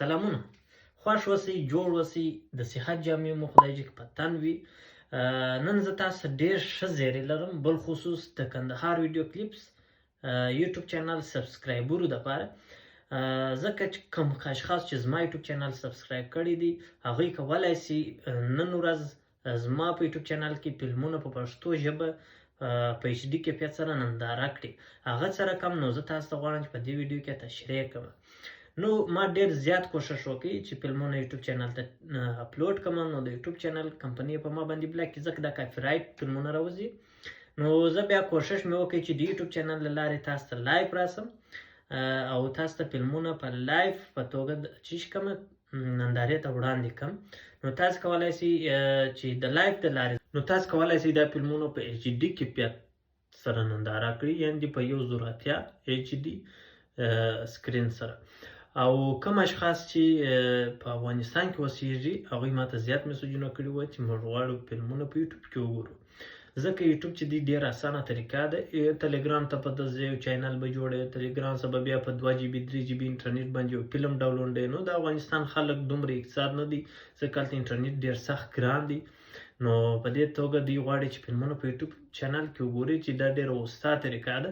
سلامونه. خوښ اوسئ، جوړ اوسئ، د صحت جامې مو خدای جل په تن وي. نن زه تاسو ډېر ښه زیری لرم، بالخصوص د کندهار ویډیو کلیپس یوټیوب چینل سبسکرایبرو دپاره. ځکه چې کوم اشخاص چې زما یوټیوب چینل سبسکرایب کړی دي هغوی کولی سي نن ورځ زما په یوټیوب چینل کې فلمونه په پښتو ژبه په ایچ ډي کیفیت سره ننداره کړي. هغه څه رقم نو زه تاسو ته غواړم چې په دې ویډیو کې تشریح کړم. نو ما ډېر زیات کوشش وکړی چې فلمونه یوټیوب چینل ته اپلوډ کړم. نو د یوټیوب چینل کمپنۍ په ما باندې بلاک کړي ځکه دا کاپي رایټ فلمونه راوځي. نو زه بیا کوشش مې وکړی چې د یوټیوب چینل له لارې تاسو ته لایف راسم او تاسو ته فلمونه په لایف په توګه چې کوم نندارې ته وړاندې کړم. نو تاسو کولی سئ چې د لایف د لارې دا فلمونه په ایچ ډي کیفیت سره ننداره کړي، یعنې په 1080 ایچ ډي سکرین سره. او کوم اشخاص چې په افغانستان کې اوسیږي هغوی ماته زیات میسجونه کړي وو چې موږ غواړو فلمونه په یوټیوب کې وګورو. ځکه یوټیوب چې دی ډېره اسانه طریقه ده. ټلګرام ته په ځای یو چینل به جوړوې، ټلګرام څخه به بیا په 2 GB 3 GB انټرنیټ باندې یو فلم ډاونلوډوې. نو د افغانستان خلک دومره اقتصاد نه دی ځکه هلته انټرنیټ ډېر سخت ګران دی. نو په دې توګه دوی غواړي چې فلمونه په یوټیوب چینل کې وګوري چې دا ډېره وسطه طریقه ده.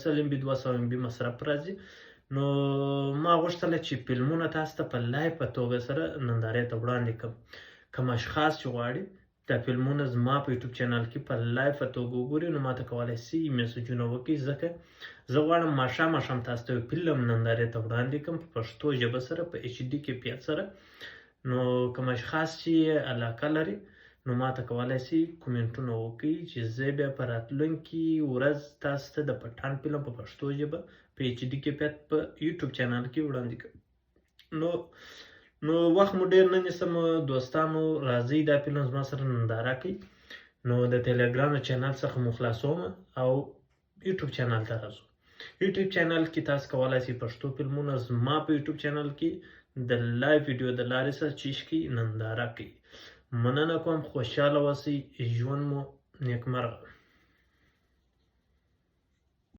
100 MB 200 MB مصرف راځي. نو ما غوښتله چې فلمونه تاسو ته په لایف په توګه سره نندارې ته وړاندې کړم. کوم اشخاص چې غواړي دا فلمونه زما په یوټیوب چینل کې په لایف په توګه وګوري نو ماته کولی سي میسجونه وکړي، ځکه زه غواړم ماښام تاسو ته یو فلم نندارې ته وړاندې کړم په پښتو ژبه سره په ایچ ډي کیفیت سره. نو کوم اشخاص چې علاقه لري نو ماته کولی سي کومنټونه وکړي چې زه بیا په راتلونکي ورځ تاسو ته د پټان فلم په پښتو ژبه په ایچ ډي کیفیت په یوټیوب چینل کې وړاندې کړم. نو وخت مو ډېر نه نیسم دوستانو، راځئ دا فلم زما سره ننداره کړئ. نو د ټلګرام چینل څخه مو خلاصوم او یوټیوب چینل ته راځو. یوټیوب چینل کې تاسو کولی سئ پښتو فلمونه زما په یوټیوب چینل کې د لایف ویډیو د لارې سره ننداره کړئ. مننه کوم، خوشحاله اوسئ، ژوند مو نیکمرغه.